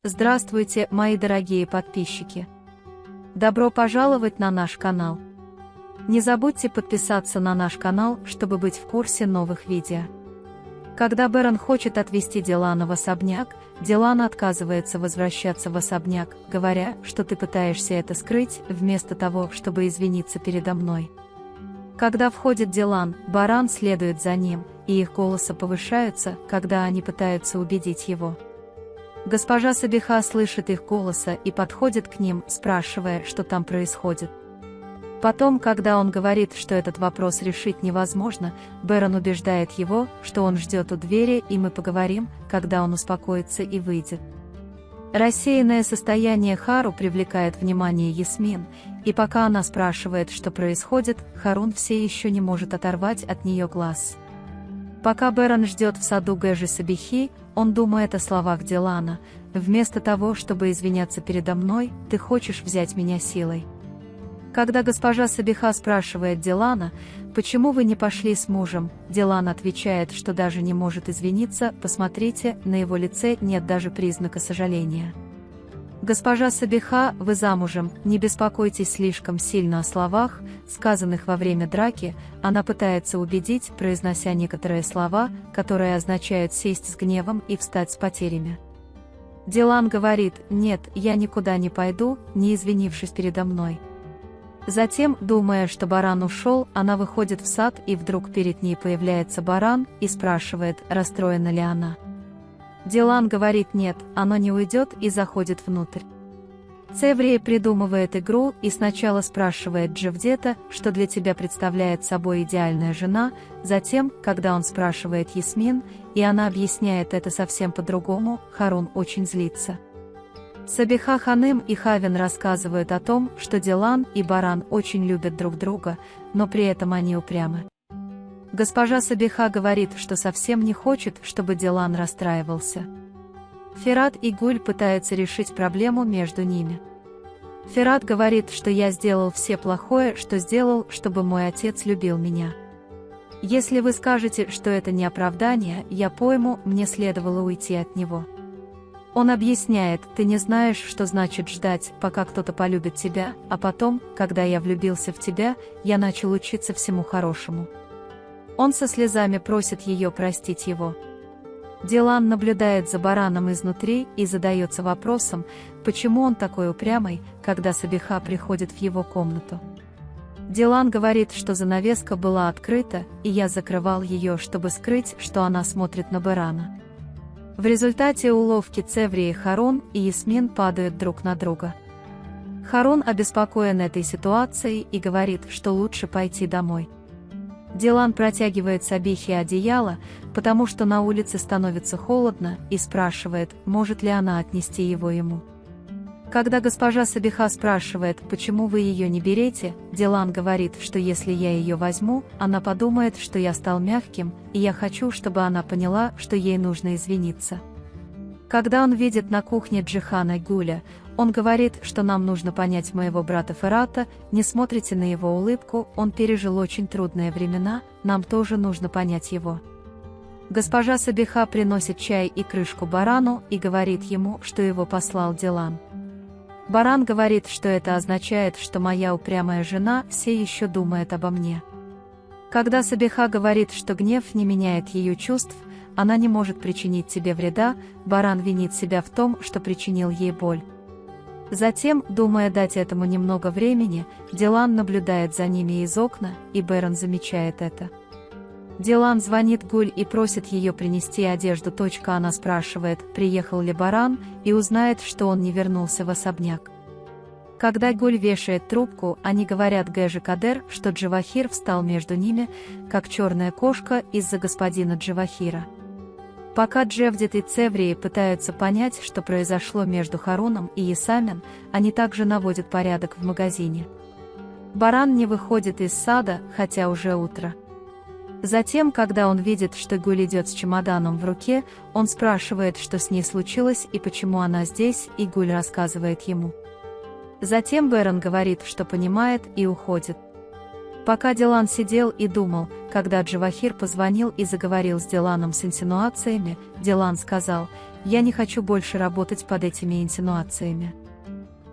Здравствуйте, мои дорогие подписчики! Добро пожаловать на наш канал! Не забудьте подписаться на наш канал, чтобы быть в курсе новых видео. Когда Бэрон хочет отвезти Дилана в особняк, Дилана отказывается возвращаться в особняк, говоря, что ты пытаешься это скрыть, вместо того, чтобы извиниться передо мной. Когда входит Дилан, Баран следует за ним, и их голоса повышаются, когда они пытаются убедить его. Госпожа Сабиха слышит их голоса и подходит к ним, спрашивая, что там происходит. Потом, когда он говорит, что этот вопрос решить невозможно, Бэрон убеждает его, что он ждет у двери, и мы поговорим, когда он успокоится и выйдет. Рассеянное состояние Хару привлекает внимание Ясмин, и пока она спрашивает, что происходит, Харун все еще не может оторвать от нее глаз. Пока Бэрон ждет в саду Гэжи Сабихи, он думает о словах Дилана: «Вместо того, чтобы извиняться передо мной, ты хочешь взять меня силой». Когда госпожа Сабиха спрашивает Дилана, почему вы не пошли с мужем, Дилан отвечает, что даже не может извиниться. Посмотрите, на его лице нет даже признака сожаления. Госпожа Сабиха, вы замужем, не беспокойтесь слишком сильно о словах, сказанных во время драки. Она пытается убедить, произнося некоторые слова, которые означают сесть с гневом и встать с потерями. Дилан говорит: «Нет, я никуда не пойду, не извинившись передо мной». Затем, думая, что Баран ушел, она выходит в сад, и вдруг перед ней появляется Баран и спрашивает, расстроена ли она. Дилан говорит: «Нет, оно не уйдет», и заходит внутрь. Цеврия придумывает игру и сначала спрашивает Джевдета, что для тебя представляет собой идеальная жена, затем, когда он спрашивает Ясмин, и она объясняет это совсем по-другому, Харун очень злится. Сабиха Ханым и Хавин рассказывают о том, что Дилан и Баран очень любят друг друга, но при этом они упрямы. Госпожа Сабиха говорит, что совсем не хочет, чтобы Дилан расстраивался. Ферат и Гуль пытаются решить проблему между ними. Ферат говорит, что я сделал все плохое, что сделал, чтобы мой отец любил меня. Если вы скажете, что это не оправдание, я пойму, мне следовало уйти от него. Он объясняет: ты не знаешь, что значит ждать, пока кто-то полюбит тебя, а потом, когда я влюбился в тебя, я начал учиться всему хорошему. Он со слезами просит ее простить его. Дилан наблюдает за Бараном изнутри и задается вопросом, почему он такой упрямый, когда Сабиха приходит в его комнату. Дилан говорит, что занавеска была открыта, и я закрывал ее, чтобы скрыть, что она смотрит на Барана. В результате уловки Цеврии Харун и Ясмин падают друг на друга. Харун обеспокоен этой ситуацией и говорит, что лучше пойти домой. Дилан протягивает Сабихе одеяло, потому что на улице становится холодно, и спрашивает, может ли она отнести его ему. Когда госпожа Сабиха спрашивает, почему вы ее не берете, Дилан говорит, что если я ее возьму, она подумает, что я стал мягким, и я хочу, чтобы она поняла, что ей нужно извиниться. Когда он видит на кухне Джихана и Гуля, он говорит, что нам нужно понять моего брата Ферата, не смотрите на его улыбку, он пережил очень трудные времена, нам тоже нужно понять его. Госпожа Сабиха приносит чай и крышку Барану и говорит ему, что его послал Дилан. Баран говорит, что это означает, что моя упрямая жена все еще думает обо мне. Когда Сабиха говорит, что гнев не меняет ее чувств, она не может причинить тебе вреда, Баран винит себя в том, что причинил ей боль. Затем, думая дать этому немного времени, Дилан наблюдает за ними из окна, и Бэрон замечает это. Дилан звонит Гуль и просит ее принести одежду. Она спрашивает, приехал ли Баран, и узнает, что он не вернулся в особняк. Когда Гуль вешает трубку, они говорят Гэжи Кадер, что Джавахир встал между ними, как черная кошка из-за господина Джавахира. Пока Джевдет и Цеврии пытаются понять, что произошло между Харуном и Ясамин, они также наводят порядок в магазине. Баран не выходит из сада, хотя уже утро. Затем, когда он видит, что Гуль идет с чемоданом в руке, он спрашивает, что с ней случилось и почему она здесь, и Гуль рассказывает ему. Затем Бэрон говорит, что понимает, и уходит. Пока Дилан сидел и думал, когда Джавахир позвонил и заговорил с Диланом с инсинуациями, Дилан сказал: я не хочу больше работать под этими инсинуациями.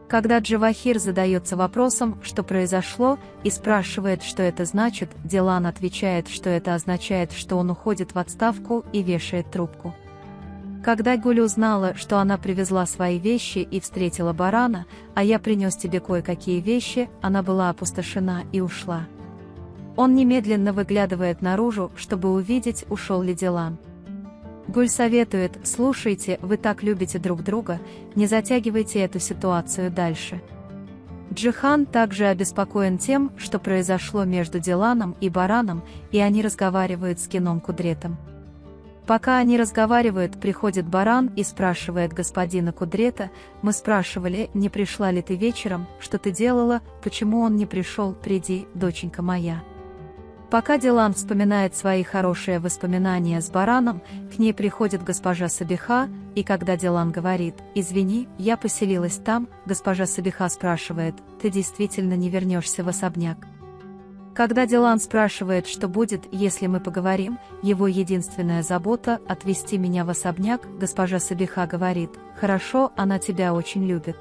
Когда Джавахир задается вопросом, что произошло, и спрашивает, что это значит, Дилан отвечает, что это означает, что он уходит в отставку и вешает трубку. Когда Гуль узнала, что она привезла свои вещи и встретила Барана, а я принес тебе кое-какие вещи, она была опустошена и ушла. Он немедленно выглядывает наружу, чтобы увидеть, ушел ли Дилан. Гуль советует: слушайте, вы так любите друг друга, не затягивайте эту ситуацию дальше. Джихан также обеспокоен тем, что произошло между Диланом и Бараном, и они разговаривают с Кином Кудретом. Пока они разговаривают, приходит Баран и спрашивает господина Кудрета: мы спрашивали, не пришла ли ты вечером, что ты делала, почему он не пришел, приди, доченька моя. Пока Дилан вспоминает свои хорошие воспоминания с Бараном, к ней приходит госпожа Сабиха, и когда Дилан говорит: извини, я поселилась там, госпожа Сабиха спрашивает: ты действительно не вернешься в особняк? Когда Дилан спрашивает, что будет, если мы поговорим, его единственная забота – отвезти меня в особняк, госпожа Сабиха говорит: хорошо, она тебя очень любит.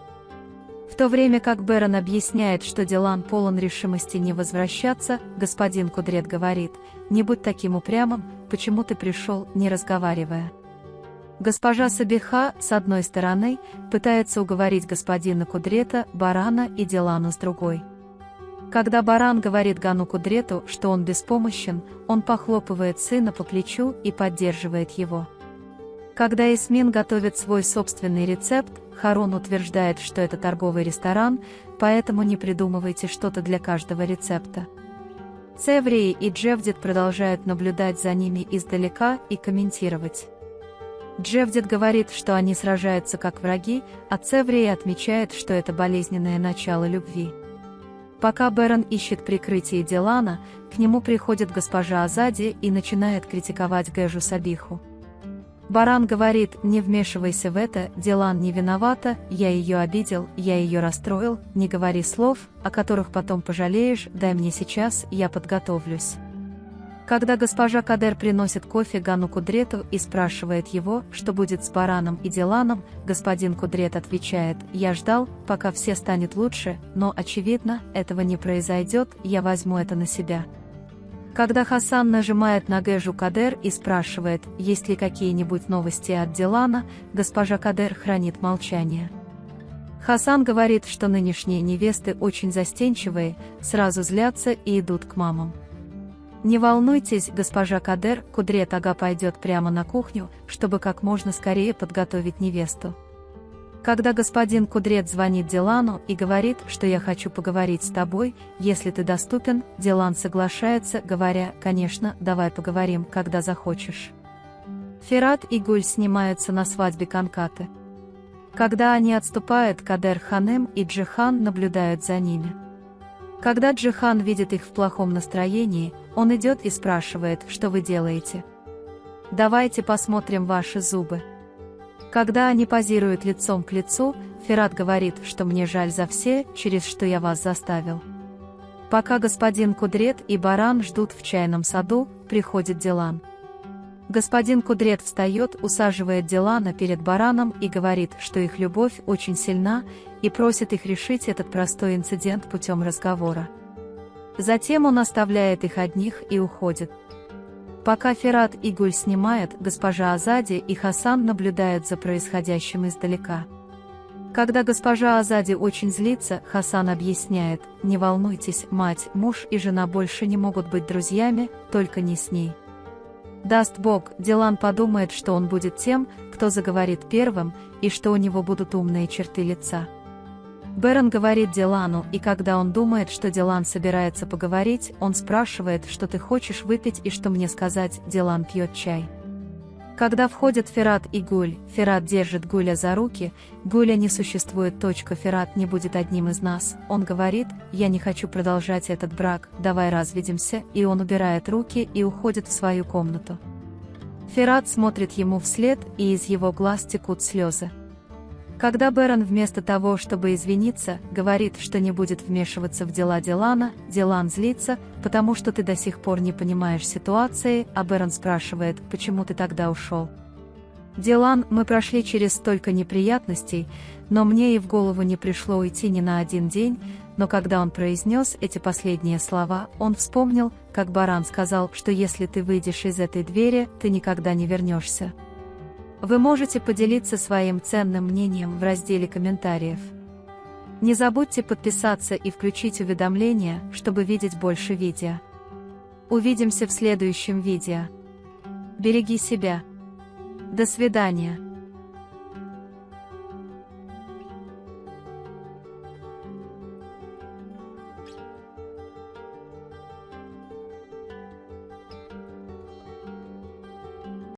В то время как Берон объясняет, что Дилан полон решимости не возвращаться, господин Кудрет говорит: не будь таким упрямым, почему ты пришел, не разговаривая. Госпожа Сабиха, с одной стороны, пытается уговорить господина Кудрета, Барана и Дилану с другой. Когда Баран говорит Гану Кудрету, что он беспомощен, он похлопывает сына по плечу и поддерживает его. Когда Ясмин готовит свой собственный рецепт, Харун утверждает, что это торговый ресторан, поэтому не придумывайте что-то для каждого рецепта. Цеврии и Джевдет продолжают наблюдать за ними издалека и комментировать. Джевдет говорит, что они сражаются как враги, а Цеврии отмечает, что это болезненное начало любви. Пока Берон ищет прикрытие Дилана, к нему приходит госпожа Азади и начинает критиковать Гэжу Сабиху. Баран говорит: не вмешивайся в это, Дилан не виновата, я ее обидел, я ее расстроил, не говори слов, о которых потом пожалеешь, дай мне сейчас, я подготовлюсь. Когда госпожа Кадер приносит кофе Гану Кудрету и спрашивает его, что будет с Бараном и Диланом, господин Кудрет отвечает: я ждал, пока все станет лучше, но, очевидно, этого не произойдет, я возьму это на себя. Когда Хасан нажимает на Гэжу Кадер и спрашивает, есть ли какие-нибудь новости от Дилана, госпожа Кадер хранит молчание. Хасан говорит, что нынешние невесты очень застенчивые, сразу злятся и идут к мамам. Не волнуйтесь, госпожа Кадер, Кудрет ага пойдет прямо на кухню, чтобы как можно скорее подготовить невесту. Когда господин Кудрет звонит Дилану и говорит, что я хочу поговорить с тобой, если ты доступен, Дилан соглашается, говоря: конечно, давай поговорим, когда захочешь. Ферат и Гуль снимаются на свадьбе Канкаты. Когда они отступают, Кадер Ханем и Джихан наблюдают за ними. Когда Джихан видит их в плохом настроении, он идет и спрашивает: что вы делаете? Давайте посмотрим ваши зубы. Когда они позируют лицом к лицу, Ферат говорит, что мне жаль за все, через что я вас заставил. Пока господин Кудрет и Баран ждут в чайном саду, приходит Дилан. Господин Кудрет встает, усаживает Дилана перед Бараном и говорит, что их любовь очень сильна, и просит их решить этот простой инцидент путем разговора. Затем он оставляет их одних и уходит. Пока Ферат и Гуль снимают, госпожа Азади и Хасан наблюдают за происходящим издалека. Когда госпожа Азади очень злится, Хасан объясняет: не волнуйтесь, мать, муж и жена больше не могут быть друзьями, только не с ней. Даст Бог, Дилан подумает, что он будет тем, кто заговорит первым, и что у него будут умные черты лица. Берон говорит Дилану, и когда он думает, что Дилан собирается поговорить, он спрашивает, что ты хочешь выпить и что мне сказать. Дилан пьет чай. Когда входят Ферат и Гуль, Ферат держит Гуля за руки, Гуля не существует. Ферат не будет одним из нас. Он говорит: я не хочу продолжать этот брак, давай разведемся, и он убирает руки и уходит в свою комнату. Ферат смотрит ему вслед, и из его глаз текут слезы. Когда Берон вместо того, чтобы извиниться, говорит, что не будет вмешиваться в дела Дилана, Дилан злится, потому что ты до сих пор не понимаешь ситуации, а Берон спрашивает: почему ты тогда ушел? Дилан, мы прошли через столько неприятностей, но мне и в голову не пришло уйти ни на один день, но когда он произнес эти последние слова, он вспомнил, как Баран сказал, что если ты выйдешь из этой двери, ты никогда не вернешься. Вы можете поделиться своим ценным мнением в разделе комментариев. Не забудьте подписаться и включить уведомления, чтобы видеть больше видео. Увидимся в следующем видео. Береги себя. До свидания.